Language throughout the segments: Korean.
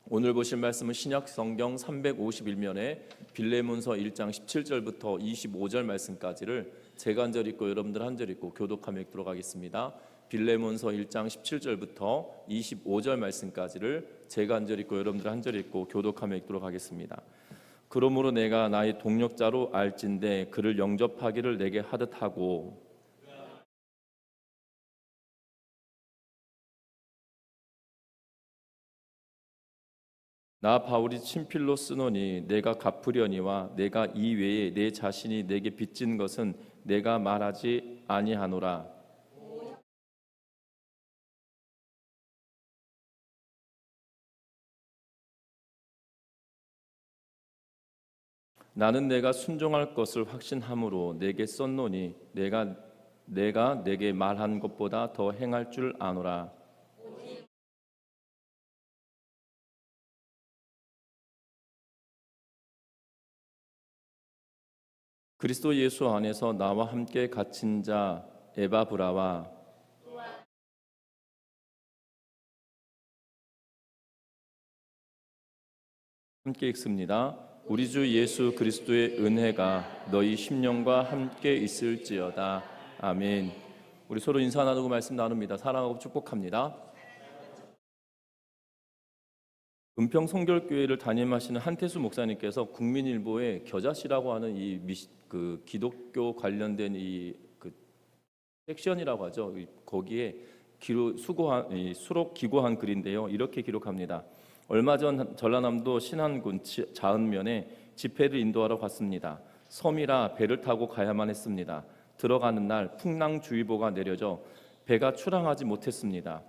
오늘 보실 말씀은 신약 성경 351면에 빌레몬서 1장 17절부터 25절 말씀까지를 제가 한 절 읽고 여러분들 한 절 읽고 교독하며 읽도록 하겠습니다. 빌레몬서 1장 17절부터 25절 말씀까지를 제가 한 절 읽고 여러분들 한 절 읽고 교독하며 읽도록 하겠습니다. 그러므로 내가 나의 동력자로 알진대 그를 영접하기를 내게 하듯 하고 나 바울이 친필로 쓰노니 내가 갚으려니와 내가 이 외에 내 자신이 내게 빚진 것은 내가 말하지 아니하노라. 나는 내가 순종할 것을 확신함으로 내게 썼노니 내가 내게 말한 것보다 더 행할 줄 아노라. 그리스도 예수 안에서 나와 함께 갇힌 자 에바브라와 함께 읽습니다. 우리 주 예수 그리스도의 은혜가 너희 심령과 함께 있을지어다. 아멘. 우리 서로 인사 나누고 말씀 나눕니다. 사랑하고 축복합니다. 은평 성결교회를 담임하시는 한태수 목사님께서 국민일보의 겨자씨라고 하는 그 기독교 관련된 그 섹션이라고 하죠. 거기에 수록 기고한 글인데요. 이렇게 기록합니다. 얼마 전 전라남도 신안군 자은면에 집회를 인도하러 갔습니다. 섬이라 배를 타고 가야만 했습니다. 들어가는 날 풍랑주의보가 내려져 배가 출항하지 못했습니다.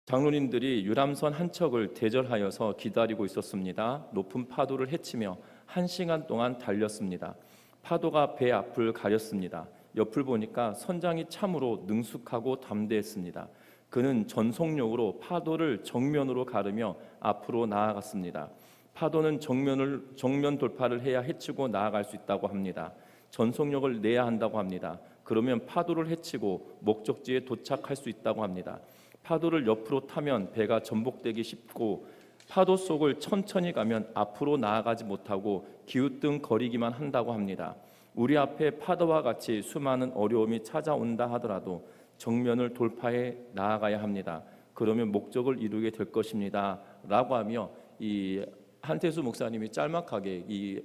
장로님들이 유람선 한 척을 대절하여서 기다리고 있었습니다. 높은 파도를 헤치며 1시간 동안 달렸습니다. 파도가 배 앞을 가렸습니다. 옆을 보니까 선장이 참으로 능숙하고 담대했습니다. 그는 전속력으로 파도를 정면으로 가르며 앞으로 나아갔습니다. 파도는 정면 돌파를 해야 헤치고 나아갈 수 있다고 합니다. 전속력을 내야 한다고 합니다. 그러면 파도를 헤치고 목적지에 도착할 수 있다고 합니다. 파도를 옆으로 타면 배가 전복되기 쉽고 파도 속을 천천히 가면 앞으로 나아가지 못하고 기우뚱거리기만 한다고 합니다. 우리 앞에 파도와 같이 수많은 어려움이 찾아온다 하더라도 정면을 돌파해 나아가야 합니다. 그러면 목적을 이루게 될 것입니다. 라고 하며 이 한태수 목사님이 짤막하게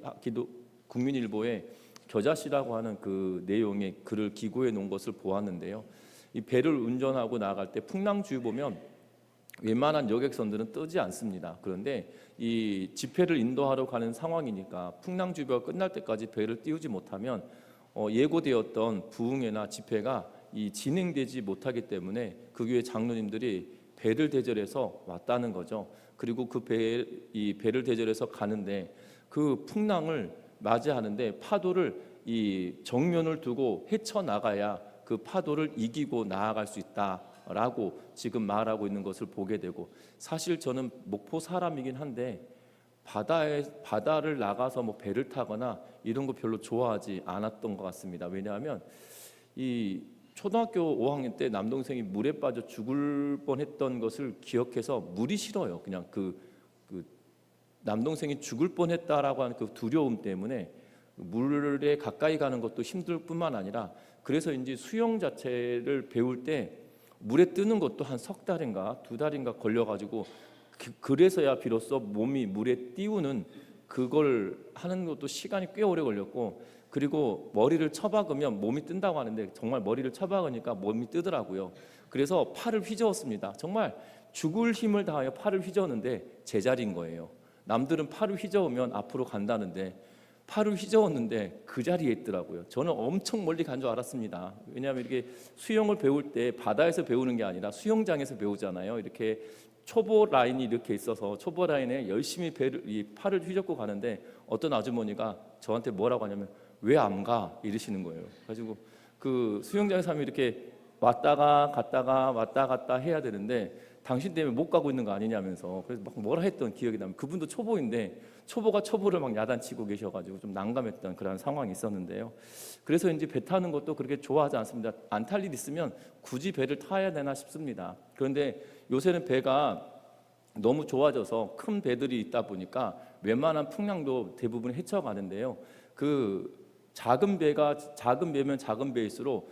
국민일보에 겨자씨라고 하는 그 내용의 글을 기고해 놓은 것을 보았는데요. 이 배를 운전하고 나갈 때 풍랑주의보면 웬만한 여객선들은 뜨지 않습니다. 그런데 이 집회를 인도하러 가는 상황이니까 풍랑주의보가 끝날 때까지 배를 띄우지 못하면 예고되었던 부흥회나 집회가 진행되지 못하기 때문에 그 교회 장로님들이 배를 대절해서 왔다는 거죠. 그리고 배를 대절해서 가는데 그 풍랑을 맞이하는데 파도를 정면을 두고 헤쳐나가야 그 파도를 이기고 나아갈 수 있다라고 지금 말하고 있는 것을 보게 되고, 사실 저는 목포 사람이긴 한데 바다를 나가서 배를 타거나 이런 거 별로 좋아하지 않았던 것 같습니다. 왜냐하면 이 초등학교 5학년 때 남동생이 물에 빠져 죽을 뻔했던 것을 기억해서 물이 싫어요. 그냥 그 남동생이 죽을 뻔했다라고 하는 그 두려움 때문에 물에 가까이 가는 것도 힘들 뿐만 아니라, 그래서인지 수영 자체를 배울 때 물에 뜨는 것도 한 석 달인가 2달인가 걸려가지고 그래서야 비로소 몸이 물에 띄우는 그걸 하는 것도 시간이 꽤 오래 걸렸고, 그리고 머리를 쳐박으면 몸이 뜬다고 하는데 정말 머리를 쳐박으니까 몸이 뜨더라고요. 그래서 팔을 휘저었습니다. 정말 죽을 힘을 다하여 팔을 휘저었는데 제자리인 거예요. 남들은 팔을 휘저으면 앞으로 간다는데 팔을 휘저었는데 그 자리에 있더라고요. 저는 엄청 멀리 간 줄 알았습니다. 왜냐하면 이렇게 수영을 배울 때 바다에서 배우는 게 아니라 수영장에서 배우잖아요. 이렇게 초보 라인이 이렇게 있어서 초보 라인에 열심히 팔을 휘젓고 가는데 어떤 아주머니가 저한테 뭐라고 하냐면 왜 안 가? 이러시는 거예요. 가지고 그 수영장에서 하면 이렇게 왔다가 갔다가 왔다 갔다 해야 되는데 당신 때문에 못 가고 있는 거 아니냐면서, 그래서 막 뭐라 했던 기억이 나면, 그분도 초보인데 초보가 초보를 막 야단치고 계셔가지고 좀 난감했던 그런 상황이 있었는데요. 그래서 이제 배 타는 것도 그렇게 좋아하지 않습니다. 안 탈 일 있으면 굳이 배를 타야 되나 싶습니다. 그런데 요새는 배가 너무 좋아져서 큰 배들이 있다 보니까 웬만한 풍랑도 대부분 헤쳐가는데요. 그 작은 배면 작은 배일수록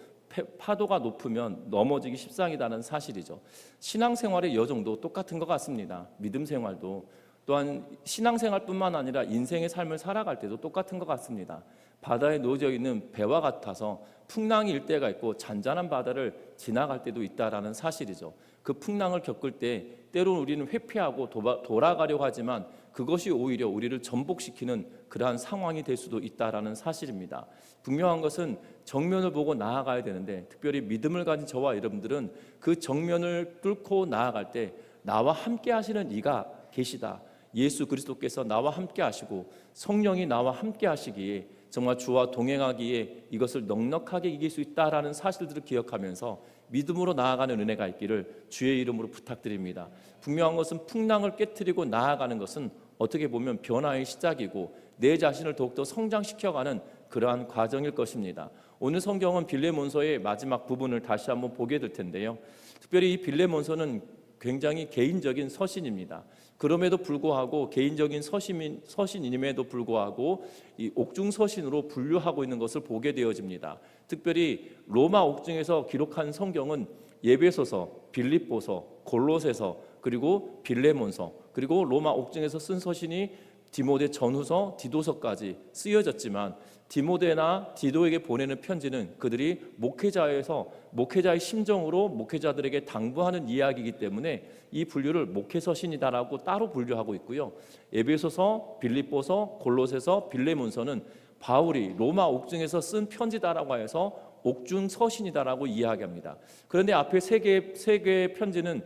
파도가 높으면 넘어지기 십상이라는 사실이죠. 신앙생활의 여정도 똑같은 것 같습니다. 믿음 생활도 또한 신앙생활뿐만 아니라 인생의 삶을 살아갈 때도 똑같은 것 같습니다. 바다에 놓여져 있는 배와 같아서 풍랑이 일 때가 있고 잔잔한 바다를 지나갈 때도 있다라는 사실이죠. 그 풍랑을 겪을 때 때로는 우리는 회피하고 돌아가려고 하지만 그것이 오히려 우리를 전복시키는 그러한 상황이 될 수도 있다라는 사실입니다. 분명한 것은 정면을 보고 나아가야 되는데, 특별히 믿음을 가진 저와 여러분들은 그 정면을 뚫고 나아갈 때 나와 함께 하시는 이가 계시다, 예수 그리스도께서 나와 함께 하시고 성령이 나와 함께 하시기에 정말 주와 동행하기에 이것을 넉넉하게 이길 수 있다라는 사실들을 기억하면서 믿음으로 나아가는 은혜가 있기를 주의 이름으로 부탁드립니다. 분명한 것은 풍랑을 깨트리고 나아가는 것은 어떻게 보면 변화의 시작이고 내 자신을 더욱더 성장시켜가는 그러한 과정일 것입니다. 오늘 성경은 빌레몬서의 마지막 부분을 다시 한번 보게 될 텐데요. 특별히 이 빌레몬서는 굉장히 개인적인 서신입니다. 그럼에도 불구하고 개인적인 서신임에도 불구하고 이 옥중 서신으로 분류하고 있는 것을 보게 되어집니다. 특별히 로마 옥중에서 기록한 성경은 에베소서, 빌립보서, 골로새서, 그리고 빌레몬서, 그리고 로마 옥중에서 쓴 서신이 디모데 전후서, 디도서까지 쓰여졌지만 디모데나 디도에게 보내는 편지는 그들이 목회자의 심정으로 목회자들에게 당부하는 이야기이기 때문에 이 분류를 목회서신이다라고 따로 분류하고 있고요. 에베소서, 빌립보서, 골로새서, 빌레몬서는 바울이 로마 옥중에서 쓴 편지다라고 해서 옥중 서신이다라고 이야기합니다. 그런데 앞에 세 개의 편지는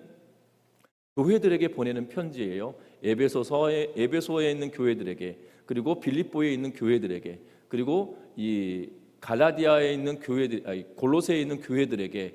교회들에게 보내는 편지예요. 에베소에 있는 교회들에게, 그리고 빌립보에 있는 교회들에게, 그리고 이 갈라디아에 있는 골로새에 있는 교회들에게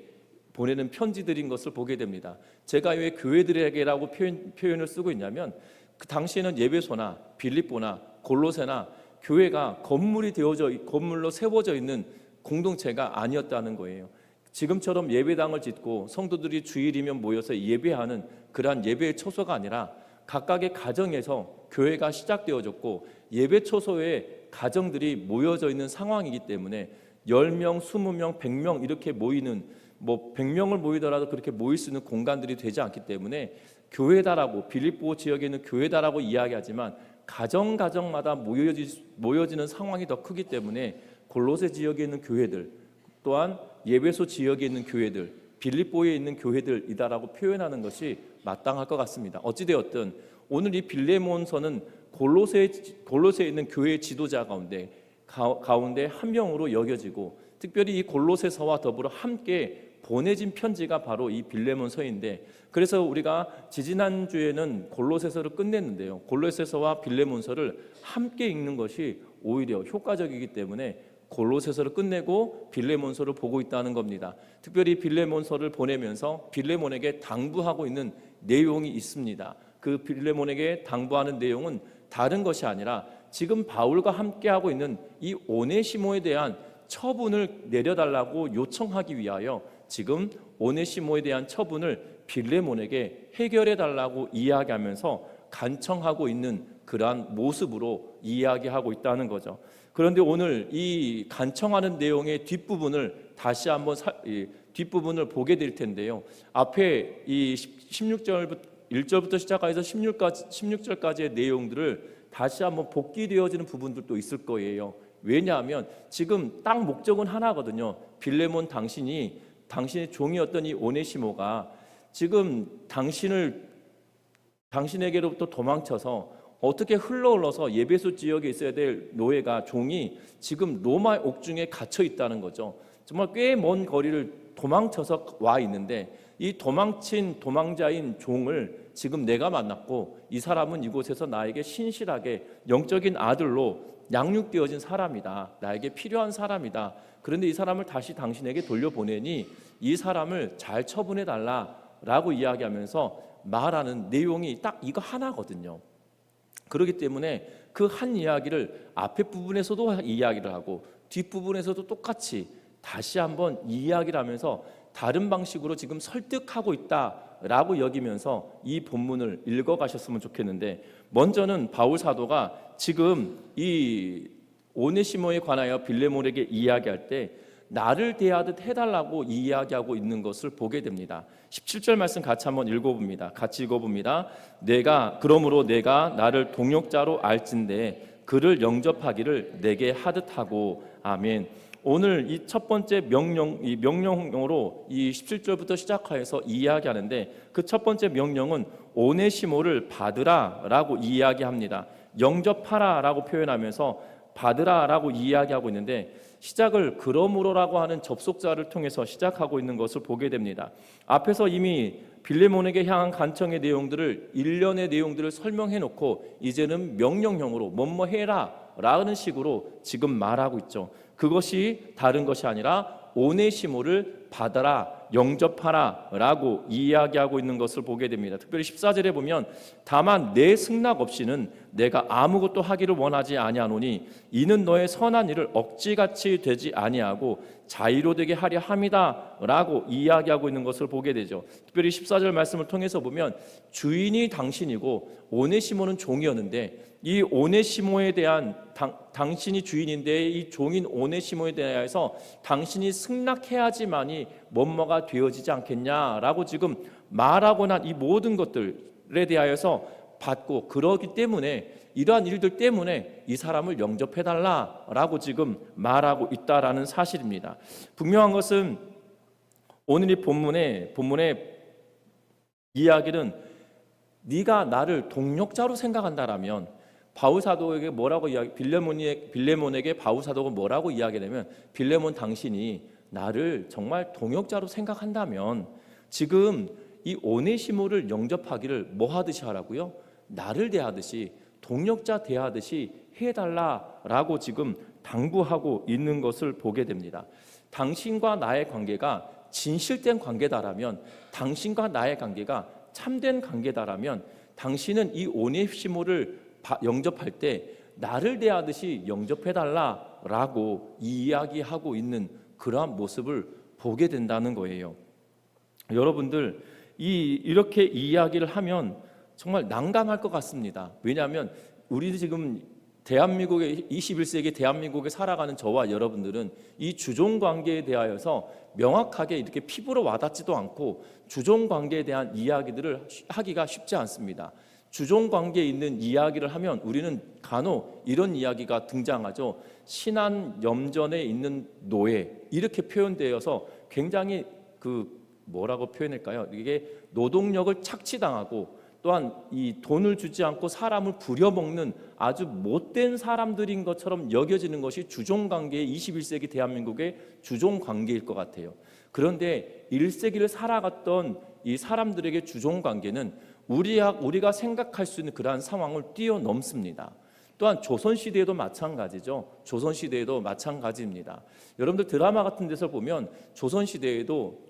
보내는 편지들인 것을 보게 됩니다. 제가 왜 교회들에게라고 표현을 쓰고 있냐면, 그 당시에는 에베소나 빌립보나 골로새나 교회가 건물로 세워져 있는 공동체가 아니었다는 거예요. 지금처럼 예배당을 짓고 성도들이 주일이면 모여서 예배하는 그러한 예배의 초소가 아니라 각각의 가정에서 교회가 시작되어졌고 예배 초소에 가정들이 모여져 있는 상황이기 때문에 10명, 20명, 100명 이렇게 모이는, 100명을 모이더라도 그렇게 모일 수 있는 공간들이 되지 않기 때문에 교회다라고, 빌립보 지역에 있는 교회다라고 이야기하지만 가정마다 모여지는 상황이 더 크기 때문에 골로새 지역에 있는 교회들, 또한 에베소 지역에 있는 교회들, 빌립보에 있는 교회들이다라고 표현하는 것이 마땅할 것 같습니다. 어찌되었든 오늘 이 빌레몬서는 골로새에 있는 교회의 지도자 가운데 한 명으로 여겨지고, 특별히 이 골로새서와 더불어 함께 보내진 편지가 바로 이 빌레몬서인데, 그래서 우리가 지지난주에는 골로새서를 끝냈는데요, 골로새서와 빌레몬서를 함께 읽는 것이 오히려 효과적이기 때문에 골로새서를 끝내고 빌레몬서를 보고 있다는 겁니다. 특별히 빌레몬서를 보내면서 빌레몬에게 당부하고 있는 내용이 있습니다. 그 빌레몬에게 당부하는 내용은 다른 것이 아니라 지금 바울과 함께하고 있는 이 오네시모에 대한 처분을 내려달라고 요청하기 위하여 지금 오네시모에 대한 처분을 빌레몬에게 해결해달라고 이야기하면서 간청하고 있는 그러한 모습으로 이야기하고 있다는 거죠. 그런데 오늘 이 간청하는 내용의 뒷부분을 다시 한번 뒷부분을 보게 될 텐데요. 앞에 이 1절부터 시작해서 16절까지의 내용들을 다시 한번 복기되어지는 부분들도 있을 거예요. 왜냐하면 지금 딱 목적은 하나거든요. 빌레몬 당신의 종이었던 이 오네시모가 지금 당신에게로부터 도망쳐서 어떻게 흘러서 에베소 지역에 있어야 될 종이 지금 로마 옥중에 갇혀 있다는 거죠. 정말 꽤 먼 거리를 도망쳐서 와 있는데 이 도망자인 종을 지금 내가 만났고, 이 사람은 이곳에서 나에게 신실하게 영적인 아들로 양육되어진 사람이다, 나에게 필요한 사람이다. 그런데 이 사람을 다시 당신에게 돌려보내니 이 사람을 잘 처분해달라라고 이야기하면서 말하는 내용이 딱 이거 하나거든요. 그렇기 때문에 그 한 이야기를 앞에 부분에서도 이야기를 하고 뒷부분에서도 똑같이 다시 한번 이야기를 하면서 다른 방식으로 지금 설득하고 있다 라고 여기면서 이 본문을 읽어가셨으면 좋겠는데, 먼저는 바울 사도가 지금 이 오네시모에 관하여 빌레몬에게 이야기할 때 나를 대하듯 해달라고 이야기하고 있는 것을 보게 됩니다. 17절 말씀 같이 한번 읽어봅니다. 같이 읽어봅니다. 그러므로 내가 나를 동역자로 알진대 그를 영접하기를 내게 하듯 하고. 아멘. 오늘 이 첫 번째 명령으로 이 17절부터 시작하여서 이야기하는데, 그 첫 번째 명령은 오네시모를 받으라라고 이야기합니다. 영접하라라고 표현하면서 받으라라고 이야기하고 있는데, 시작을 그러므로라고 하는 접속사를 통해서 시작하고 있는 것을 보게 됩니다. 앞에서 이미 빌레몬에게 향한 간청의 내용들을, 일련의 내용들을 설명해 놓고 이제는 명령형으로 뭐뭐 해라 라는 식으로 지금 말하고 있죠. 그것이 다른 것이 아니라 오네시모를 받아라, 영접하라 라고 이야기하고 있는 것을 보게 됩니다. 특별히 14절에 보면 다만 내 승낙 없이는 내가 아무것도 하기를 원하지 아니하노니 이는 너의 선한 일을 억지같이 되지 아니하고 자의로 되게 하려 함이다 라고 이야기하고 있는 것을 보게 되죠. 특별히 14절 말씀을 통해서 보면 주인이 당신이고 오네시모는 종이었는데, 이 오네시모에 대한 당신이 주인인데 이 종인 오네시모에 대해서 당신이 승낙해야지만이 뭐뭐가 되어지지 않겠냐라고 지금 말하고 난 이 모든 것들에 대하여서 받고, 그러기 때문에 이러한 일들 때문에 이 사람을 영접해달라라고 지금 말하고 있다라는 사실입니다. 분명한 것은 오늘 이 본문의 이야기는 네가 나를 동역자로 생각한다라면, 바울 사도에게 뭐라고 빌레몬에게 바울 사도가 뭐라고 이야기하냐면, 빌레몬 당신이 나를 정말 동역자로 생각한다면 지금 이 오네시모를 영접하기를 뭐 하듯이 하라고요? 나를 대하듯이, 동역자 대하듯이 해달라라고 지금 당부하고 있는 것을 보게 됩니다. 당신과 나의 관계가 진실된 관계다라면, 당신과 나의 관계가 참된 관계다라면, 당신은 이 오네시모를 영접할 때 나를 대하듯이 영접해달라라고 이야기하고 있는 그러한 모습을 보게 된다는 거예요. 여러분들, 이렇게 이야기를 하면 정말 난감할 것 같습니다. 왜냐하면 우리 지금 대한민국의 21세기 대한민국에 살아가는 저와 여러분들은 이 주종 관계에 대하여서 명확하게 이렇게 피부로 와닿지도 않고 주종 관계에 대한 이야기들을 하기가 쉽지 않습니다. 주종 관계에 있는 이야기를 하면 우리는 간혹 이런 이야기가 등장하죠. 신안 염전에 있는 노예, 이렇게 표현되어서 굉장히 뭐라고 표현할까요? 이게 노동력을 착취당하고 또한 이 돈을 주지 않고 사람을 부려먹는 아주 못된 사람들인 것처럼 여겨지는 것이 주종관계의 21세기 대한민국의 주종관계일 것 같아요. 그런데 1세기를 살아갔던 이 사람들에게 주종관계는 우리가 생각할 수 있는 그러한 상황을 뛰어넘습니다. 또한 조선시대에도 마찬가지죠. 조선시대에도 마찬가지입니다. 여러분들 드라마 같은 데서 보면 조선시대에도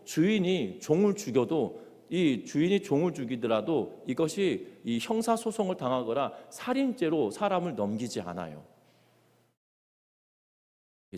주인이 종을 죽여도, 이 주인이 종을 죽이더라도 이것이 이 형사소송을 당하거나 살인죄로 사람을 넘기지 않아요.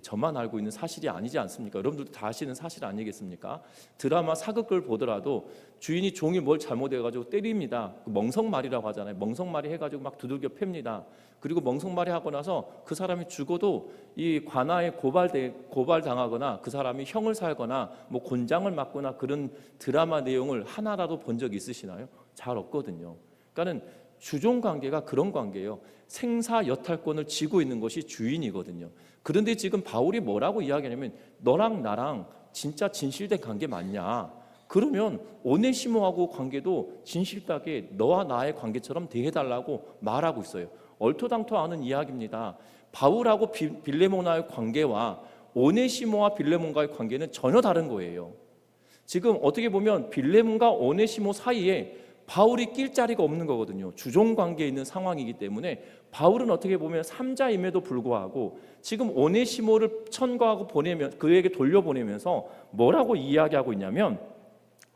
저만 알고 있는 사실이 아니지 않습니까? 여러분들도 다 아시는 사실 아니겠습니까? 드라마 사극을 보더라도 주인이 종이 뭘 잘못해가지고 때립니다. 멍석말이라고 하잖아요. 멍석말이 해가지고 막 두들겨 팹니다. 그리고 멍석말이 하고 나서 그 사람이 죽어도 이 관아에 고발당하거나 그 사람이 형을 살거나 뭐 곤장을 맞거나 그런 드라마 내용을 하나라도 본 적 있으시나요? 잘 없거든요. 그러니까는 주종 관계가 그런 관계예요. 생사 여탈권을 쥐고 있는 것이 주인이거든요. 그런데 지금 바울이 뭐라고 이야기하냐면, 너랑 나랑 진짜 진실된 관계 맞냐? 그러면 오네시모하고 관계도 진실되게 너와 나의 관계처럼 대해달라고 말하고 있어요. 얼토당토하는 이야기입니다. 바울하고 빌레몬과의 관계와 오네시모와 빌레몬과의 관계는 전혀 다른 거예요. 지금 어떻게 보면 빌레몬과 오네시모 사이에 바울이 낄 자리가 없는 거거든요. 주종관계에 있는 상황이기 때문에 바울은 어떻게 보면 삼자임에도 불구하고 지금 오네시모를 천거하고 그에게 돌려보내면서 뭐라고 이야기하고 있냐면,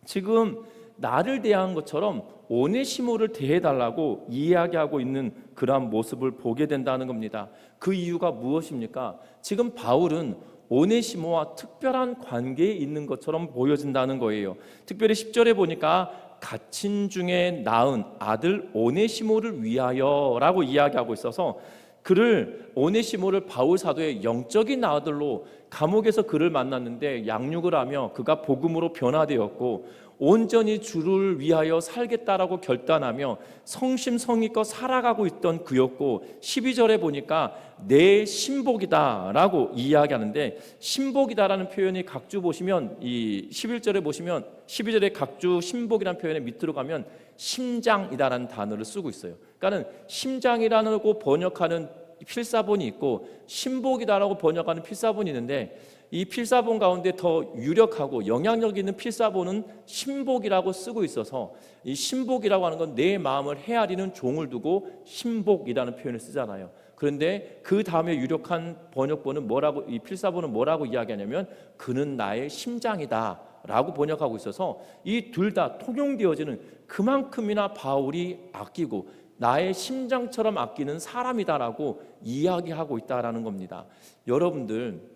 지금 나를 대한 것처럼 오네시모를 대해달라고 이야기하고 있는 그러한 모습을 보게 된다는 겁니다. 그 이유가 무엇입니까? 지금 바울은 오네시모와 특별한 관계에 있는 것처럼 보여진다는 거예요. 특별히 10절에 보니까 갇힌 중에 낳은 아들 오네시모를 위하여라고 이야기하고 있어서 그를 오네시모를 바울 사도의 영적인 아들로 감옥에서 그를 만났는데 양육을 하며 그가 복음으로 변화되었고 온전히 주를 위하여 살겠다라고 결단하며 성심성의껏 살아가고 있던 그였고 12절에 보니까 내 신복이다라고 이야기하는데 신복이다라는 표현이 각주 보시면 이 11절에 보시면 12절에 각주 신복이라는 표현에 밑으로 가면 심장이다라는 단어를 쓰고 있어요. 그러니까는 심장이라고 번역하는 필사본이 있고 신복이다라고 번역하는 필사본이 있는데 이 필사본 가운데 더 유력하고 영향력 있는 필사본은 신복이라고 쓰고 있어서 이 신복이라고 하는 건 내 마음을 헤아리는 종을 두고 신복이라는 표현을 쓰잖아요. 그런데 그 다음에 유력한 번역본은 뭐라고 이 필사본은 뭐라고 이야기하냐면 그는 나의 심장이다 라고 번역하고 있어서 이 둘 다 통용되어지는 그만큼이나 바울이 아끼고 나의 심장처럼 아끼는 사람이다라고 이야기하고 있다라는 겁니다. 여러분들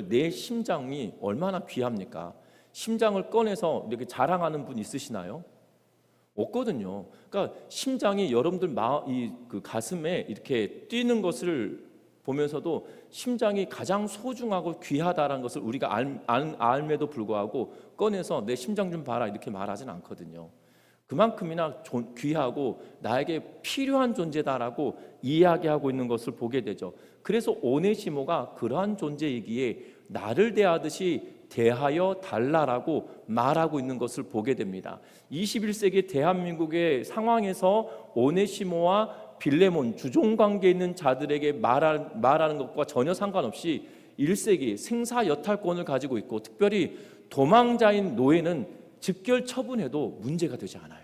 내 심장이 얼마나 귀합니까? 심장을 꺼내서 이렇게 자랑하는 분 있으시나요? 없거든요. 그러니까 심장이 여러분들 그 가슴에 이렇게 뛰는 것을 보면서도 심장이 가장 소중하고 귀하다라는 것을 우리가 알매도 불구하고 꺼내서 내 심장 좀 봐라 이렇게 말하진 않거든요. 그만큼이나 귀하고 나에게 필요한 존재다라고 이야기하고 있는 것을 보게 되죠. 그래서 오네시모가 그러한 존재이기에 나를 대하듯이 대하여 달라라고 말하고 있는 것을 보게 됩니다. 21세기 대한민국의 상황에서 오네시모와 빌레몬 주종관계에 있는 자들에게 말하는 것과 전혀 상관없이 1세기 생사여탈권을 가지고 있고 특별히 도망자인 노예는 즉결 처분해도 문제가 되지 않아요.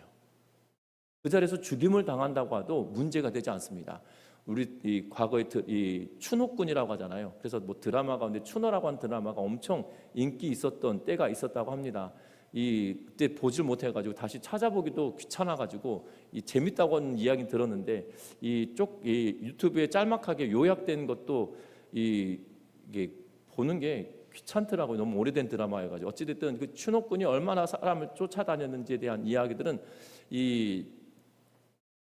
그 자리에서 죽임을 당한다고 해도 문제가 되지 않습니다. 우리 이 과거에 이 추노꾼이라고 하잖아요. 그래서 뭐 드라마 가운데 추노라고 하는 드라마가 엄청 인기 있었던 때가 있었다고 합니다. 그때 보질 못해가지고 다시 찾아보기도 귀찮아가지고 재밌다고 하는 이야기 들었는데 이 유튜브에 짤막하게 요약된 것도 이게 보는 게 귀찮더라고요. 너무 오래된 드라마여가지고 어찌됐든 그 추노꾼이 얼마나 사람을 쫓아다녔는지에 대한 이야기들은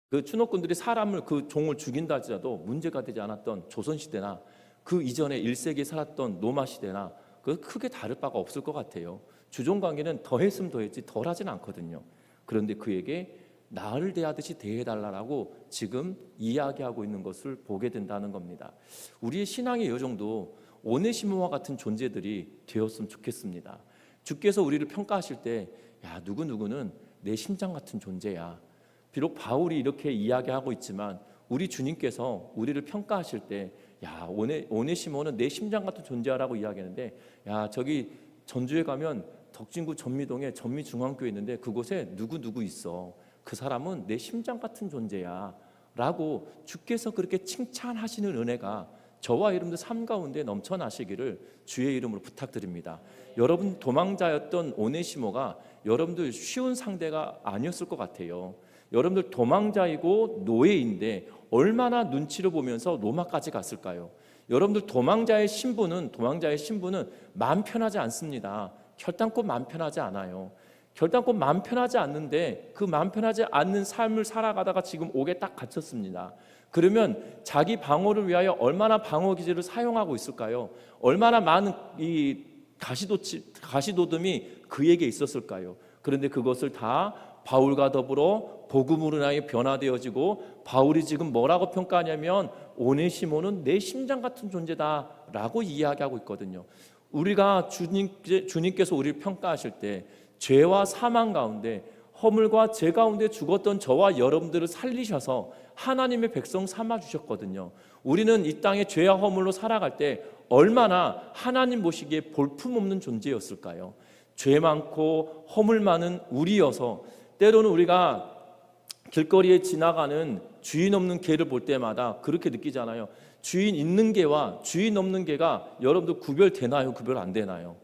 그 추노꾼들이 사람을 그 종을 죽인다 할지라도 문제가 되지 않았던 조선시대나 그 이전에 1세기에 살았던 로마 시대나 그 크게 다를 바가 없을 것 같아요. 주종관계는 더했으면 더했지 덜하진 않거든요. 그런데 그에게 나를 대하듯이 대해달라고 지금 이야기하고 있는 것을 보게 된다는 겁니다. 우리의 신앙의 여정도 오네시모와 같은 존재들이 되었으면 좋겠습니다. 주께서 우리를 평가하실 때 야, 누구누구는 내 심장 같은 존재야. 비록 바울이 이렇게 이야기하고 있지만 우리 주님께서 우리를 평가하실 때 야, 오네시모는 내 심장 같은 존재라고 이야기하는데 야, 저기 전주에 가면 덕진구 전미동에 전미중앙교회 있는데 그곳에 누구누구 있어. 그 사람은 내 심장 같은 존재야 라고 주께서 그렇게 칭찬하시는 은혜가 저와 여러분들 삶 가운데 넘쳐나시기를 주의 이름으로 부탁드립니다. 여러분 도망자였던 오네시모가 여러분들 쉬운 상대가 아니었을 것 같아요. 여러분들 도망자이고 노예인데 얼마나 눈치를 보면서 로마까지 갔을까요? 여러분들 도망자의 신분은 마음 편하지 않습니다. 결단코 마음 편하지 않아요. 결단코 마음 편하지 않는데 그 마음 편하지 않는 삶을 살아가다가 지금 옥에 딱 갇혔습니다. 그러면 자기 방어를 위하여 얼마나 방어 기제를 사용하고 있을까요? 얼마나 많은 이 가시도듬이 그에게 있었을까요? 그런데 그것을 다 바울과 더불어 복음으로 인하여 변화되어지고 바울이 지금 뭐라고 평가하냐면 오네시모는 내 심장 같은 존재다라고 이야기하고 있거든요. 우리가 주님께서 우리를 평가하실 때 죄와 사망 가운데 허물과 죄 가운데 죽었던 저와 여러분들을 살리셔서 하나님의 백성 삼아 주셨거든요. 우리는 이 땅에 죄와 허물로 살아갈 때 얼마나 하나님 보시기에 볼품없는 존재였을까요? 죄 많고 허물 많은 우리여서 때로는 우리가 길거리에 지나가는 주인 없는 개를 볼 때마다 그렇게 느끼잖아요. 주인 있는 개와 주인 없는 개가 여러분들 구별되나요? 구별 안 되나요?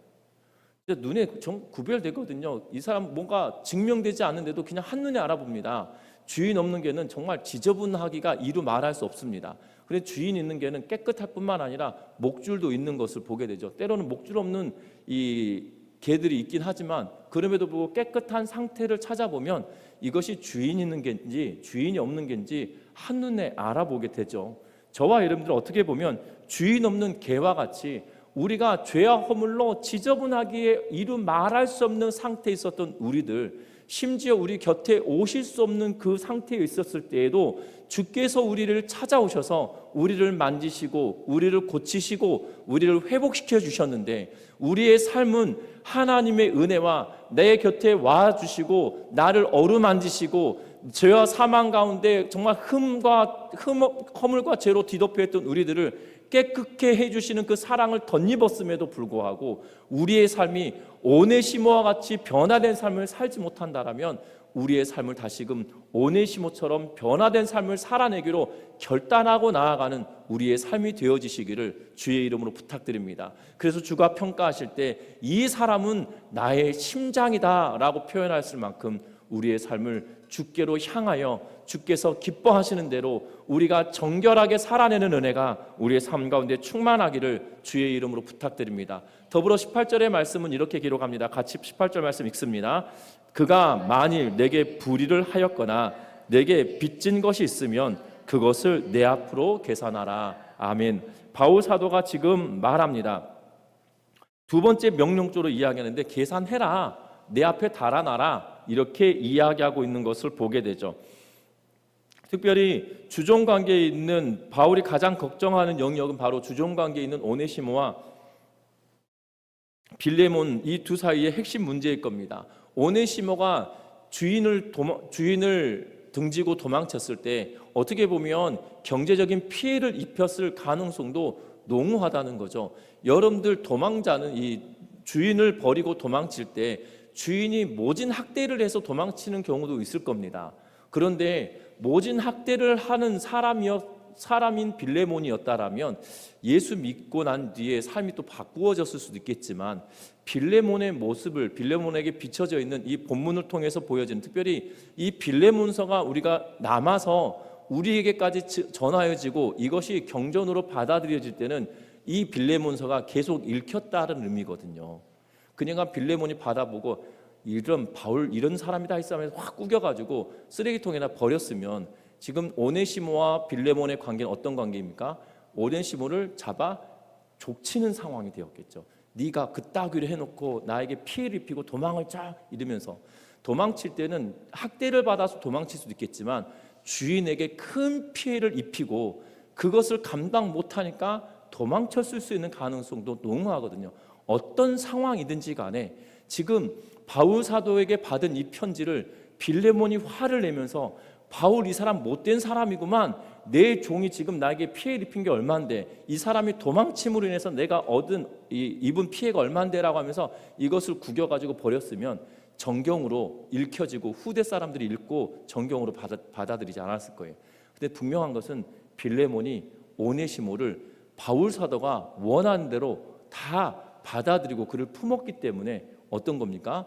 눈에 구별되거든요. 이 사람 뭔가 증명되지 않는데도 그냥 한눈에 알아봅니다. 주인 없는 개는 정말 지저분하기가 이루 말할 수 없습니다. 그런데 주인 있는 개는 깨끗할 뿐만 아니라 목줄도 있는 것을 보게 되죠. 때로는 목줄 없는 이 개들이 있긴 하지만 그럼에도 불구하고 깨끗한 상태를 찾아보면 이것이 주인 있는 개인지 주인이 없는 개인지 한눈에 알아보게 되죠. 저와 여러분들 어떻게 보면 주인 없는 개와 같이 우리가 죄와 허물로 지저분하기에 이루 말할 수 없는 상태에 있었던 우리들, 심지어 우리 곁에 오실 수 없는 그 상태에 있었을 때에도 주께서 우리를 찾아오셔서 우리를 만지시고 우리를 고치시고 우리를 회복시켜 주셨는데, 우리의 삶은 하나님의 은혜와 내 곁에 와주시고 나를 어루만지시고 죄와 사망 가운데 정말 허물과 죄로 뒤덮여 있던 우리들을 깨끗게 해주시는 그 사랑을 덧입었음에도 불구하고 우리의 삶이 오네시모와 같이 변화된 삶을 살지 못한다라면 우리의 삶을 다시금 오네시모처럼 변화된 삶을 살아내기로 결단하고 나아가는 우리의 삶이 되어지시기를 주의 이름으로 부탁드립니다. 그래서 주가 평가하실 때 이 사람은 나의 심장이다 라고 표현할 만큼 우리의 삶을 주께로 향하여 주께서 기뻐하시는 대로 우리가 정결하게 살아내는 은혜가 우리의 삶 가운데 충만하기를 주의 이름으로 부탁드립니다. 더불어 18절의 말씀은 이렇게 기록합니다. 같이 18절 말씀 읽습니다. 그가 만일 내게 불의를 하였거나 내게 빚진 것이 있으면 그것을 내 앞으로 계산하라. 아멘. 바울 사도가 지금 말합니다. 두 번째 명령조로 이야기하는데 계산해라, 내 앞에 달아놔라, 이렇게 이야기하고 있는 것을 보게 되죠. 특별히 주종관계에 있는 바울이 가장 걱정하는 영역은 바로 주종관계에 있는 오네시모와 빌레몬, 이 두 사이의 핵심 문제일 겁니다. 오네시모가 주인을 등지고 도망쳤을 때 어떻게 보면 경제적인 피해를 입혔을 가능성도 농후하다는 거죠. 여러분들 도망자는 이 주인을 버리고 도망칠 때 주인이 모진 학대를 해서 도망치는 경우도 있을 겁니다. 그런데 모진 학대를 하는 사람인 빌레몬이었다라면 예수 믿고 난 뒤에 삶이 또 바꾸어졌을 수도 있겠지만, 빌레몬의 모습을, 빌레몬에게 비춰져 있는 이 본문을 통해서 보여지는, 특별히 이 빌레몬서가 우리가 남아서 우리에게까지 전하여지고 이것이 경전으로 받아들여질 때는 이 빌레몬서가 계속 읽혔다는 의미거든요. 그녀가 빌레몬이 받아보고 이런 바울 이런 사람이다 했으면서 확 꾸겨가지고 쓰레기통에다 버렸으면 지금 오네시모와 빌레몬의 관계는 어떤 관계입니까? 오네시모를 잡아 족치는 상황이 되었겠죠. 네가 그따위를 해놓고 나에게 피해를 입히고 도망을 짜, 이러면서 도망칠 때는 학대를 받아서 도망칠 수도 있겠지만 주인에게 큰 피해를 입히고 그것을 감당 못하니까 도망쳤을 수 있는 가능성도 농후하거든요. 어떤 상황이든지 간에 지금 바울 사도에게 받은 이 편지를 빌레몬이 화를 내면서 바울 이 사람 못된 사람이구만, 내 종이 지금 나에게 피해를 입힌 게 얼만데, 이 사람이 도망침으로 인해서 내가 입은 피해가 얼만데라고 하면서 이것을 구겨가지고 버렸으면 정경으로 읽혀지고 후대 사람들이 읽고 정경으로 받아들이지 않았을 거예요. 근데 분명한 것은 빌레몬이 오네시모를 바울 사도가 원하는 대로 다 받아들이고 그를 품었기 때문에 어떤 겁니까?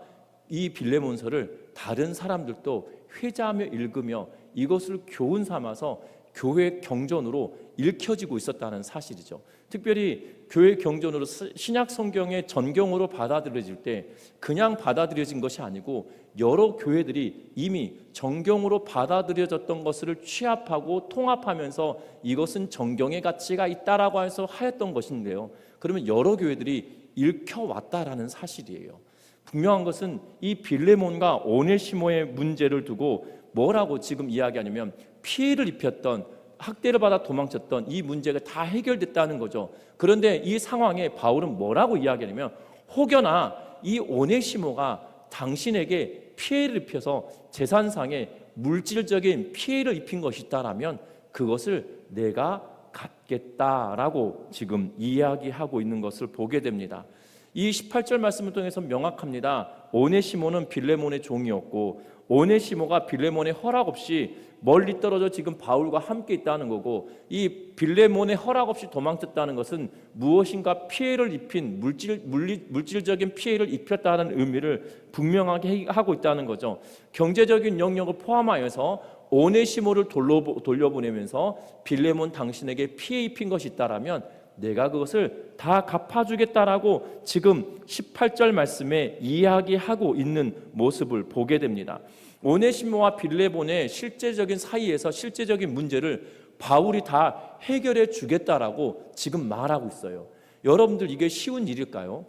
이 빌레몬서를 다른 사람들도 회자하며 읽으며 이것을 교훈 삼아서 교회 경전으로 읽혀지고 있었다는 사실이죠. 특별히 교회 경전으로 신약 성경의 전경으로 받아들여질 때 그냥 받아들여진 것이 아니고 여러 교회들이 이미 정경으로 받아들여졌던 것을 취합하고 통합하면서 이것은 정경의 가치가 있다라고 해서 하였던 것인데요. 그러면 여러 교회들이 읽혀왔다라는 사실이에요. 분명한 것은 이 빌레몬과 오네시모의 문제를 두고 뭐라고 지금 이야기하냐면 피해를 입혔던, 학대를 받아 도망쳤던 이 문제가 다 해결됐다는 거죠. 그런데 이 상황에 바울은 뭐라고 이야기하냐면, 혹여나 이 오네시모가 당신에게 피해를 입혀서 재산상의 물질적인 피해를 입힌 것이 있다라면 그것을 내가 갚겠다라고 지금 이야기하고 있는 것을 보게 됩니다. 이 18절 말씀을 통해서 명확합니다. 오네시모는 빌레몬의 종이었고 오네시모가 빌레몬의 허락 없이 멀리 떨어져 지금 바울과 함께 있다는 거고, 이 빌레몬의 허락 없이 도망쳤다는 것은 무엇인가 피해를 입힌 물질적인 피해를 입혔다는 의미를 분명하게 하고 있다는 거죠. 경제적인 영역을 포함하여서 오네시모를 돌려보내면서 빌레몬 당신에게 피해 입힌 것이 있다라면 내가 그것을 다 갚아주겠다라고 지금 18절 말씀에 이야기하고 있는 모습을 보게 됩니다. 오네시모와 빌레몬의 실제적인 사이에서 실제적인 문제를 바울이 다 해결해 주겠다라고 지금 말하고 있어요. 여러분들 이게 쉬운 일일까요?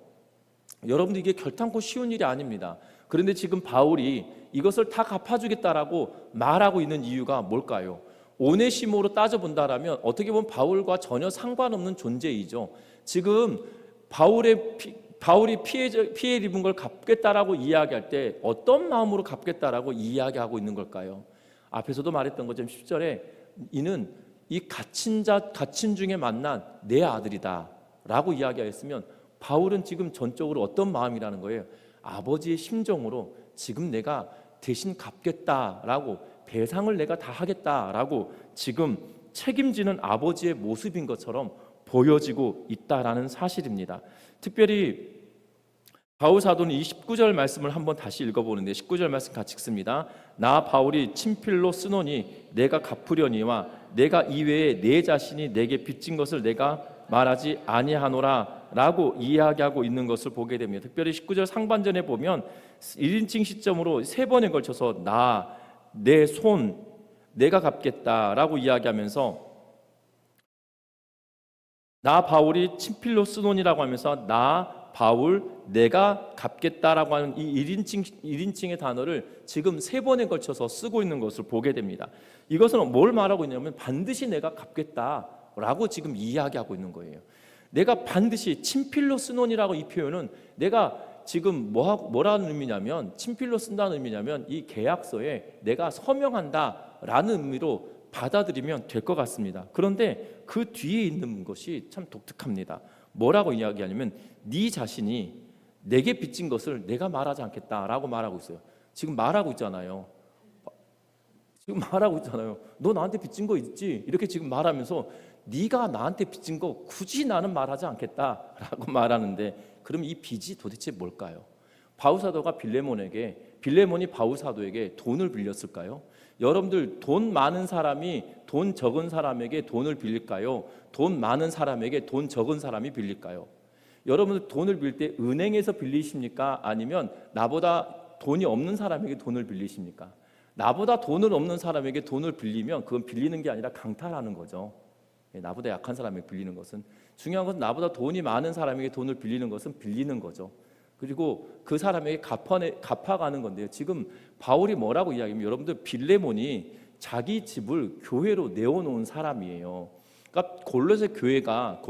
여러분들 이게 결탄코 쉬운 일이 아닙니다. 그런데 지금 바울이 이것을 다 갚아주겠다라고 말하고 있는 이유가 뭘까요? 오네시모로 따져본다라면 어떻게 보면 바울과 전혀 상관없는 존재이죠. 지금 바울이 피해를 입은 걸 갚겠다라고 이야기할 때 어떤 마음으로 갚겠다라고 이야기하고 있는 걸까요? 앞에서도 말했던 것처럼 10절에 이는 이 갇힌 중에 만난 내 아들이다 라고 이야기하였으면 바울은 지금 전적으로 어떤 마음이라는 거예요? 아버지의 심정으로 지금 내가 대신 갚겠다라고, 배상을 내가 다 하겠다라고 지금 책임지는 아버지의 모습인 것처럼 보여지고 있다라는 사실입니다. 특별히 바울 사도는 이 19절 말씀을 한번 다시 읽어보는데 19절 말씀 같이 읽습니다. 나 바울이 친필로 쓰노니 내가 갚으려니와 내가 이외에 내 자신이 내게 빚진 것을 내가 말하지 아니하노라 라고 이야기하고 있는 것을 보게 됩니다. 특별히 19절 상반전에 보면 1인칭 시점으로 3번에 걸쳐서 내 손 내가 갚겠다라고 이야기하면서 나 바울이 친필로 쓰노니라고 하면서 나 바울 내가 갚겠다라고 하는 이 1인칭의 단어를 지금 3번에 걸쳐서 쓰고 있는 것을 보게 됩니다. 이것은 뭘 말하고 있냐면 반드시 내가 갚겠다라고 지금 이야기하고 있는 거예요. 내가 반드시 친필로 쓰노니라고 이 표현은 내가 지금 뭐라는 의미냐면, 친필로 쓴다는 의미냐면 이 계약서에 내가 서명한다라는 의미로 받아들이면 될 것 같습니다. 그런데 그 뒤에 있는 것이 참 독특합니다. 뭐라고 이야기하냐면 네 자신이 내게 빚진 것을 내가 말하지 않겠다라고 말하고 있어요. 지금 말하고 있잖아요. 너 나한테 빚진 거 있지? 이렇게 지금 말하면서 네가 나한테 빚진 거 굳이 나는 말하지 않겠다라고 말하는데, 그럼 이 빚이 도대체 뭘까요? 바울 사도가 빌레몬이 바울 사도에게 돈을 빌렸을까요? 여러분들 돈 많은 사람이 돈 적은 사람에게 돈을 빌릴까요? 돈 많은 사람에게 돈 적은 사람이 빌릴까요? 여러분들 돈을 빌릴 때 은행에서 빌리십니까? 아니면 나보다 돈이 없는 사람에게 돈을 빌리십니까? 나보다 돈을 없는 사람에게 돈을 빌리면 그건 빌리는 게 아니라 강탈하는 거죠. 나보다 약한 사람에게 빌리는 것은, 중요한 것은 나보다 돈이 많은 사람에게 돈을 빌리는 것은 빌리는 거죠. 그리고 그 사람에게 갚아가는 건데요. 지금 바울이 뭐라고 이야기하면, 여러분들 빌레몬이 자기 집을 교회로 내어놓은 사람이에요. 그러니까 골로새 교회가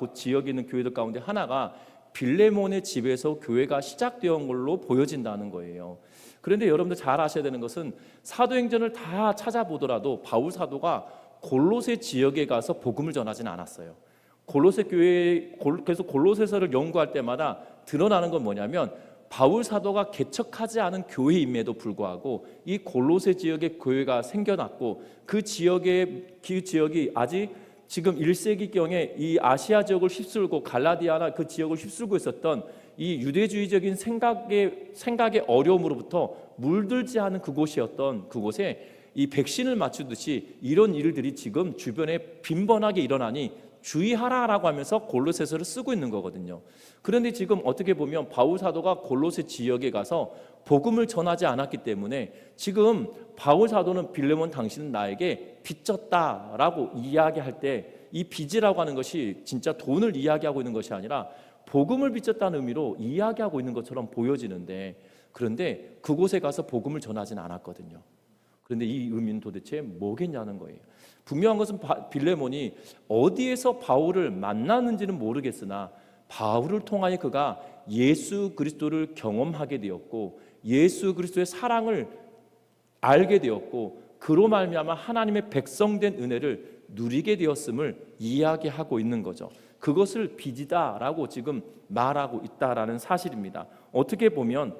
그 지역에 있는 교회들 가운데 하나가 빌레몬의 집에서 교회가 시작되었던 걸로 보여진다는 거예요. 그런데 여러분들 잘 아셔야 되는 것은 사도행전을 다 찾아보더라도 바울 사도가 골로새 지역에 가서 복음을 전하지는 않았어요. 그래서 골로새서를 연구할 때마다 드러나는 건 뭐냐면, 바울 사도가 개척하지 않은 교회임에도 불구하고 이 골로새 지역에 교회가 생겨났고, 그 지역이 아직 지금 1세기경에 이 아시아 지역을 휩쓸고 갈라디아나 그 지역을 휩쓸고 있었던 이 유대주의적인 생각의 어려움으로부터 물들지 않은 그곳에 이 백신을 맞추듯이 이런 일들이 지금 주변에 빈번하게 일어나니 주의하라라고 하면서 골로새서를 쓰고 있는 거거든요. 그런데 지금 어떻게 보면 바울 사도가 골로새 지역에 가서 복음을 전하지 않았기 때문에 지금 바울 사도는 빌레몬 당신은 나에게 빚졌다라고 이야기할 때 이 빚이라고 하는 것이 진짜 돈을 이야기하고 있는 것이 아니라 복음을 빚졌다는 의미로 이야기하고 있는 것처럼 보여지는데, 그런데 그곳에 가서 복음을 전하지는 않았거든요. 그런데 이 의미는 도대체 뭐겠냐는 거예요. 분명한 것은 빌레몬이 어디에서 바울을 만났는지는 모르겠으나 바울을 통하여 그가 예수 그리스도를 경험하게 되었고 예수 그리스도의 사랑을 알게 되었고 그로 말미암아 하나님의 백성된 은혜를 누리게 되었음을 이야기하고 있는 거죠. 그것을 빚이다라고 지금 말하고 있다라는 사실입니다. 어떻게 보면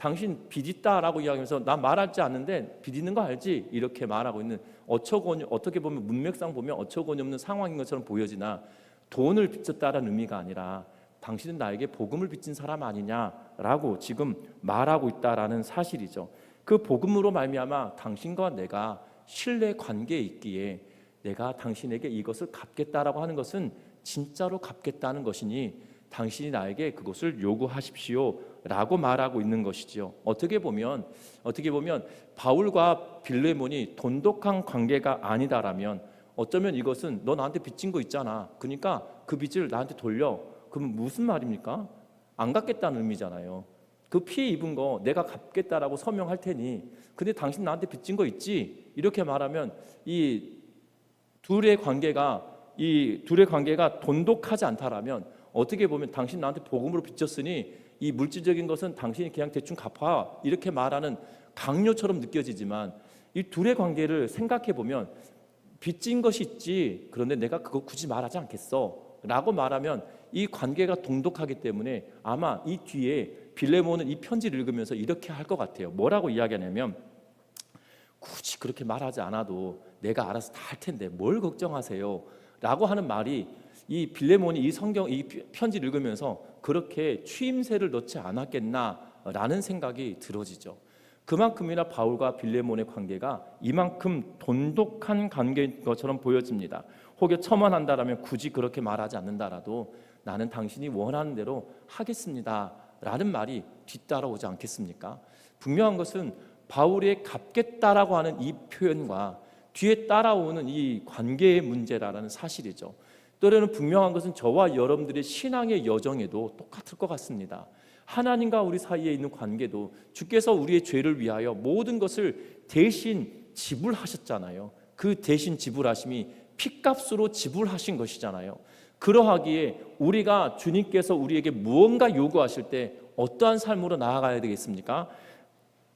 당신 빚 있다라고 이야기하면서 나 말하지 않는데 빚 있는 거 알지? 이렇게 말하고 있는 어떻게 보면 문맥상 보면 어처구니 없는 상황인 것처럼 보여지나 돈을 빚졌다라는 의미가 아니라 당신은 나에게 복음을 빚진 사람 아니냐라고 지금 말하고 있다라는 사실이죠. 그 복음으로 말미암아 당신과 내가 신뢰 관계에 있기에 내가 당신에게 이것을 갚겠다라고 하는 것은 진짜로 갚겠다는 것이니 당신이 나에게 그것을 요구하십시오라고 말하고 있는 것이지요. 어떻게 보면 바울과 빌레몬이 돈독한 관계가 아니다라면 어쩌면 이것은 너 나한테 빚진 거 있잖아. 그러니까 그 빚을 나한테 돌려. 그럼 무슨 말입니까? 안 갚겠다는 의미잖아요. 그 피해 입은 거 내가 갚겠다라고 서명할 테니 근데 당신 나한테 빚진 거 있지? 이렇게 말하면 이 둘의 관계가 돈독하지 않다라면 어떻게 보면 당신 나한테 복음으로 빚졌으니 이 물질적인 것은 당신이 그냥 대충 갚아 이렇게 말하는 강요처럼 느껴지지만 이 둘의 관계를 생각해 보면 빚진 것이 있지 그런데 내가 그거 굳이 말하지 않겠어 라고 말하면 이 관계가 돈독하기 때문에 아마 이 뒤에 빌레몬은 이 편지를 읽으면서 이렇게 할 것 같아요. 뭐라고 이야기하냐면 굳이 그렇게 말하지 않아도 내가 알아서 다 할 텐데 뭘 걱정하세요 라고 하는 말이 이 빌레몬이 이 편지를 읽으면서 그렇게 추임새를 넣지 않았겠나라는 생각이 들어지죠. 그만큼이나 바울과 빌레몬의 관계가 이만큼 돈독한 관계인 것처럼 보여집니다. 혹여 첨언한다라면 굳이 그렇게 말하지 않는다라도 나는 당신이 원하는 대로 하겠습니다 라는 말이 뒤따라오지 않겠습니까? 분명한 것은 바울의 갚겠다라고 하는 이 표현과 뒤에 따라오는 이 관계의 문제라는 사실이죠. 때로는 분명한 것은 저와 여러분들의 신앙의 여정에도 똑같을 것 같습니다. 하나님과 우리 사이에 있는 관계도 주께서 우리의 죄를 위하여 모든 것을 대신 지불하셨잖아요. 그 대신 지불하심이 핏값으로 지불하신 것이잖아요. 그러하기에 우리가 주님께서 우리에게 무언가 요구하실 때 어떠한 삶으로 나아가야 되겠습니까?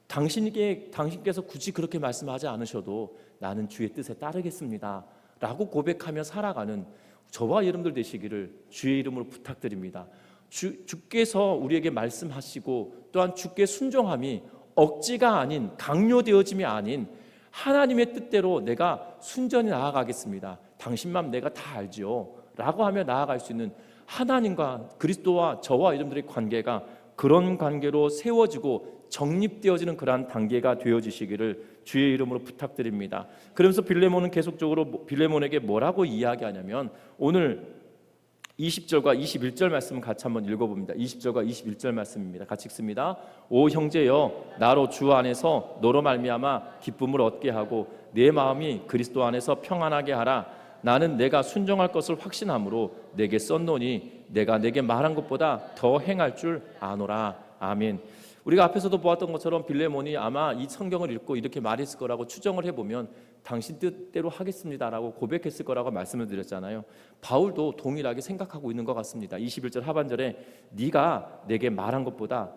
당신께서 굳이 그렇게 말씀하지 않으셔도 나는 주의 뜻에 따르겠습니다 라고 고백하며 살아가는 저와 여러분들 되시기를 주의 이름으로 부탁드립니다. 주께서 우리에게 말씀하시고 또한 주께 순종함이 억지가 아닌 강요되어짐이 아닌 하나님의 뜻대로 내가 순전히 나아가겠습니다. 당신만 내가 다 알지요 라고 하며 나아갈 수 있는 하나님과 그리스도와 저와 여러분들의 관계가 그런 관계로 세워지고 정립되어지는 그러한 단계가 되어지시기를 주의 이름으로 부탁드립니다. 그러면서 빌레몬은 계속적으로 빌레몬에게 뭐라고 이야기하냐면 오늘 20절과 21절 말씀을 같이 한번 읽어봅니다. 20절과 21절 말씀입니다. 같이 읽습니다. 오 형제여 나로 주 안에서 너로 말미암아 기쁨을 얻게 하고 내 마음이 그리스도 안에서 평안하게 하라. 나는 내가 순종할 것을 확신함으로 내게 썼노니 내가 내게 말한 것보다 더 행할 줄 아노라. 아멘. 우리가 앞에서도 보았던 것처럼 빌레몬이 아마 이 성경을 읽고 이렇게 말했을 거라고 추정을 해보면 당신 뜻대로 하겠습니다라고 고백했을 거라고 말씀을 드렸잖아요. 바울도 동일하게 생각하고 있는 것 같습니다. 21절 하반절에 네가 내게 말한 것보다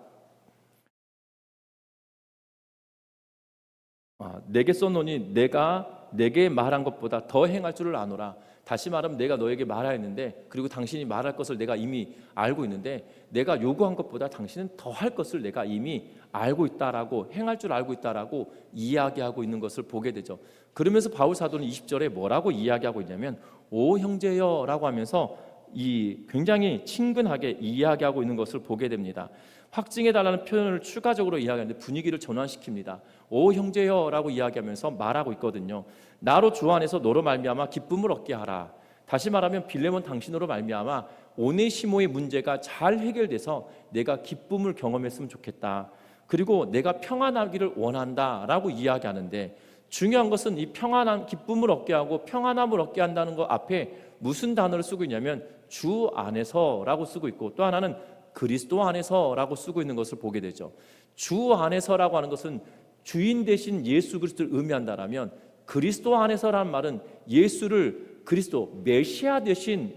내게 썼노니 내가 내게 말한 것보다 더 행할 줄을 아노라. 다시 말하면 내가 너에게 말하였는데 그리고 당신이 말할 것을 내가 이미 알고 있는데 내가 요구한 것보다 당신은 더 할 것을 내가 이미 알고 있다라고 행할 줄 알고 있다라고 이야기하고 있는 것을 보게 되죠. 그러면서 바울 사도는 20절에 뭐라고 이야기하고 있냐면 오 형제여 라고 하면서 이 굉장히 친근하게 이야기하고 있는 것을 보게 됩니다. 확증해달라는 표현을 추가적으로 이야기하는데 분위기를 전환시킵니다. 오 형제여 라고 이야기하면서 말하고 있거든요. 나로 주 안에서 너로 말미암아 기쁨을 얻게 하라. 다시 말하면 빌레몬 당신으로 말미암아 오네시모의 문제가 잘 해결돼서 내가 기쁨을 경험했으면 좋겠다. 그리고 내가 평안하기를 원한다 라고 이야기하는데 중요한 것은 이 평안한 기쁨을 얻게 하고 평안함을 얻게 한다는 것 앞에 무슨 단어를 쓰고 있냐면 주 안에서라고 쓰고 있고 또 하나는 그리스도 안에서라고 쓰고 있는 것을 보게 되죠. 주 안에서라고 하는 것은 주인 대신 예수 그리스도를 의미한다라면 그리스도 안에서라는 말은 예수를 그리스도 메시아 대신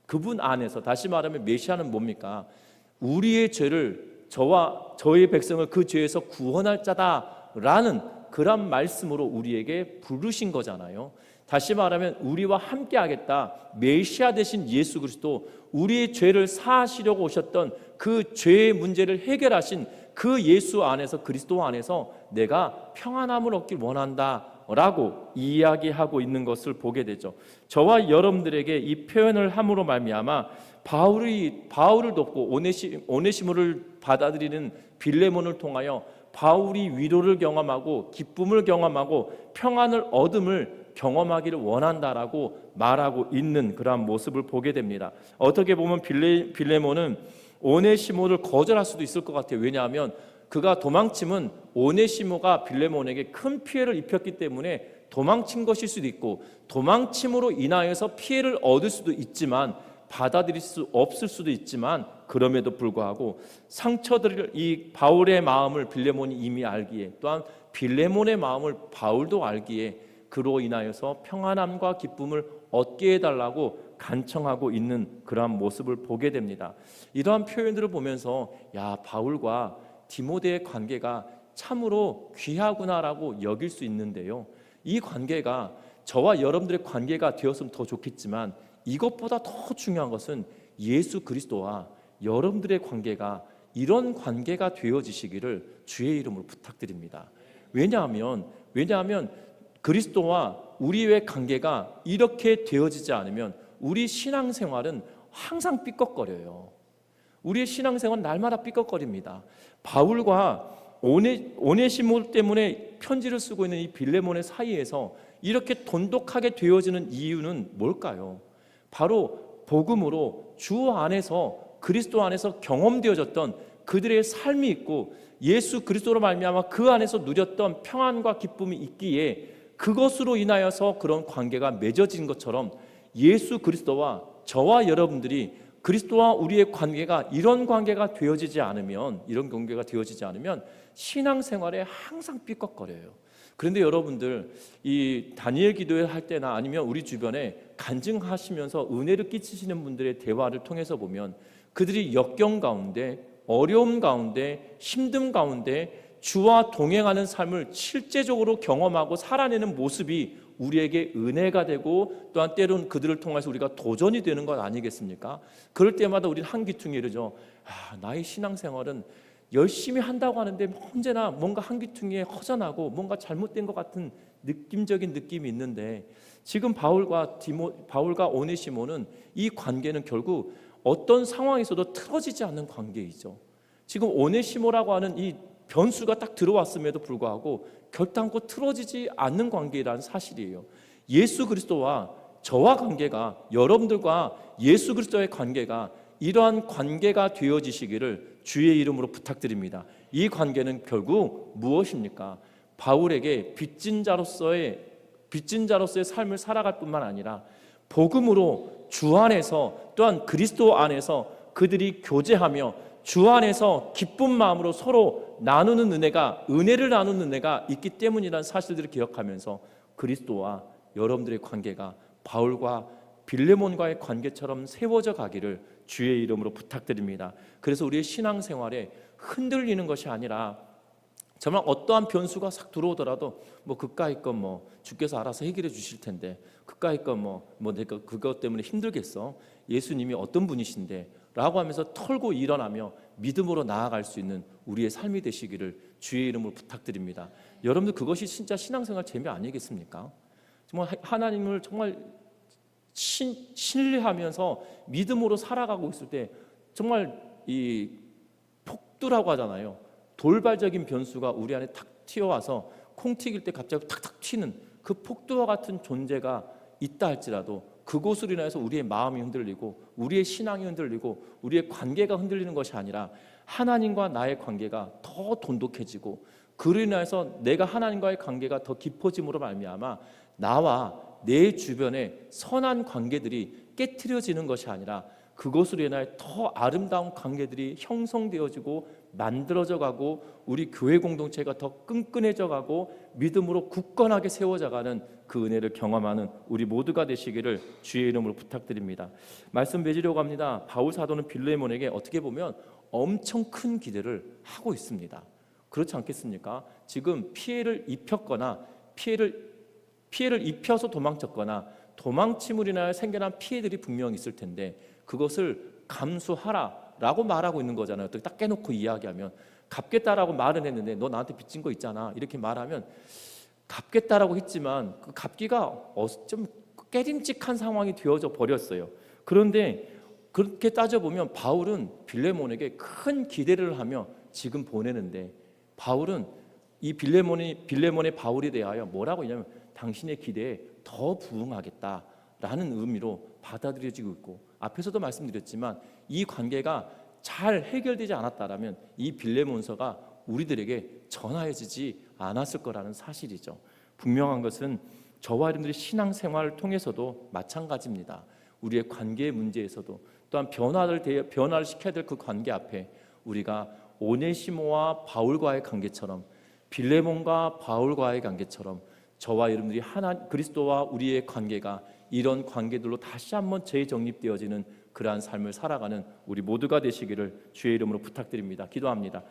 그분 안에서 다시 말하면 메시아는 뭡니까? 우리의 죄를 저와 저의 백성을 그 죄에서 구원할 자다라는 그런 말씀으로 우리에게 부르신 거잖아요. 다시 말하면 우리와 함께 하겠다. 메시아 대신 예수 그리스도 우리의 죄를 사하시려고 오셨던 그 죄의 문제를 해결하신 그 예수 안에서, 그리스도 안에서 내가 평안함을 얻길 원한다 라고 이야기하고 있는 것을 보게 되죠. 저와 여러분들에게 이 표현을 함으로 말미암아 바울을 돕고 오네시모를 받아들이는 빌레몬을 통하여 바울이 위로를 경험하고 기쁨을 경험하고 평안을 얻음을 경험하기를 원한다라고 말하고 있는 그러한 모습을 보게 됩니다. 어떻게 보면 빌레몬은 오네시모를 거절할 수도 있을 것 같아요. 왜냐하면 그가 도망침은 오네시모가 빌레몬에게 큰 피해를 입혔기 때문에 도망친 것일 수도 있고, 도망침으로 인하여서 피해를 얻을 수도 있지만 받아들일 수 없을 수도 있지만, 그럼에도 불구하고 상처들을, 이 바울의 마음을 빌레몬이 이미 알기에, 또한 빌레몬의 마음을 바울도 알기에 그로 인하여서 평안함과 기쁨을 얻게 해달라고 간청하고 있는 그러한 모습을 보게 됩니다. 이러한 표현들을 보면서 바울과 디모데의 관계가 참으로 귀하구나라고 여길 수 있는데요, 이 관계가 저와 여러분들의 관계가 되었으면 더 좋겠지만 이것보다 더 중요한 것은 예수 그리스도와 여러분들의 관계가 이런 관계가 되어지시기를 주의 이름으로 부탁드립니다. 왜냐하면 그리스도와 우리의 관계가 이렇게 되어지지 않으면 우리 신앙생활은 항상 삐걱거려요. 우리의 신앙생활은 날마다 삐걱거립니다. 바울과 오네시모 때문에 편지를 쓰고 있는 이 빌레몬의 사이에서 이렇게 돈독하게 되어지는 이유는 뭘까요? 바로 복음으로 주 안에서, 그리스도 안에서 경험되어졌던 그들의 삶이 있고 예수 그리스도로 말미암아 그 안에서 누렸던 평안과 기쁨이 있기에 그것으로 인하여서 그런 관계가 맺어진 것처럼, 예수 그리스도와 저와 여러분들이 그리스도와 우리의 관계가 이런 관계가 되어지지 않으면 신앙생활에 항상 삐걱거려요. 그런데 여러분들, 이 다니엘 기도회 할 때나 아니면 우리 주변에 간증하시면서 은혜를 끼치시는 분들의 대화를 통해서 보면 그들이 역경 가운데, 어려움 가운데, 힘듦 가운데 주와 동행하는 삶을 실제적으로 경험하고 살아내는 모습이 우리에게 은혜가 되고, 또한 때로는 그들을 통해서 우리가 도전이 되는 것 아니겠습니까? 그럴 때마다 우리는 한기퉁에 이르죠. 나의 신앙생활은 열심히 한다고 하는데 언제나 뭔가 한기퉁이에 허전하고 뭔가 잘못된 것 같은 느낌적인 느낌이 있는데, 지금 바울과 오네시모는 이 관계는 결국 어떤 상황에서도 틀어지지 않는 관계이죠. 지금 오네시모라고 하는 이 변수가 딱 들어왔음에도 불구하고 결단코 틀어지지 않는 관계라는 사실이에요. 예수 그리스도와 저와 관계가, 여러분들과 예수 그리스도의 관계가 이러한 관계가 되어지시기를 주의 이름으로 부탁드립니다. 이 관계는 결국 무엇입니까? 바울에게 빚진 자로서의 삶을 살아갈 뿐만 아니라 복음으로 주 안에서, 또한 그리스도 안에서 그들이 교제하며 주 안에서 기쁜 마음으로 서로 은혜를 나누는 은혜가 있기 때문이라는 사실들을 기억하면서 그리스도와 여러분들의 관계가 바울과 빌레몬과의 관계처럼 세워져 가기를 주의 이름으로 부탁드립니다. 그래서 우리의 신앙생활에 흔들리는 것이 아니라, 정말 어떠한 변수가 싹 들어오더라도 그까이 건 주께서 알아서 해결해 주실 텐데, 그까이 건 내가 그것 때문에 힘들겠어, 예수님이 어떤 분이신데 라고 하면서 털고 일어나며 믿음으로 나아갈 수 있는 우리의 삶이 되시기를 주의 이름으로 부탁드립니다. 여러분들, 그것이 진짜 신앙생활 재미 아니겠습니까? 정말 하나님을 정말 신뢰하면서 믿음으로 살아가고 있을 때 정말 이 폭두라고 하잖아요. 돌발적인 변수가 우리 안에 탁 튀어와서 콩 튀길 때 갑자기 탁탁 튀는 그 폭두와 같은 존재가 있다 할지라도 그곳으로 인해서 우리의 마음이 흔들리고 우리의 신앙이 흔들리고 우리의 관계가 흔들리는 것이 아니라 하나님과 나의 관계가 더 돈독해지고, 그로 인해서 내가 하나님과의 관계가 더 깊어짐으로 말미암아 나와 내 주변의 선한 관계들이 깨트려지는 것이 아니라 그것으로 인하여 더 아름다운 관계들이 형성되어지고 만들어져 가고 우리 교회 공동체가 더 끈끈해져 가고 믿음으로 굳건하게 세워져 가는 그 은혜를 경험하는 우리 모두가 되시기를 주의 이름으로 부탁드립니다. 말씀 맺으려고 합니다. 바울 사도는 빌레몬에게 어떻게 보면 엄청 큰 기대를 하고 있습니다. 그렇지 않겠습니까? 지금 피해를 입혔거나 피해를 입혀서 도망쳤거나 도망침으로 인하여 생겨난 피해들이 분명히 있을 텐데 그것을 감수하라라고 말하고 있는 거잖아요. 딱 깨놓고 이야기하면 갚겠다라고 말은 했는데 너 나한테 빚진 거 있잖아 이렇게 말하면 갚겠다라고 했지만 그 갚기가 좀 깨림직한 상황이 되어져 버렸어요. 그런데 그렇게 따져보면 바울은 빌레몬에게 큰 기대를 하며 지금 보내는데 바울은 이 빌레몬의 바울에 대하여 뭐라고 했냐면 당신의 기대에 더 부응하겠다라는 의미로 받아들여지고 있고, 앞에서도 말씀드렸지만 이 관계가 잘 해결되지 않았다라면 이 빌레몬서가 우리들에게 전하여지지 않았을 거라는 사실이죠. 분명한 것은 저와 여러분들의 신앙생활을 통해서도 마찬가지입니다. 우리의 관계의 문제에서도 또한 변화를 시켜야 될 그 관계 앞에 우리가 오네시모와 바울과의 관계처럼, 빌레몬과 바울과의 관계처럼 저와 여러분들이 그리스도와 우리의 관계가 이런 관계들로 다시 한번 재정립되어지는 그러한 삶을 살아가는 우리 모두가 되시기를 주의 이름으로 부탁드립니다. 기도합니다.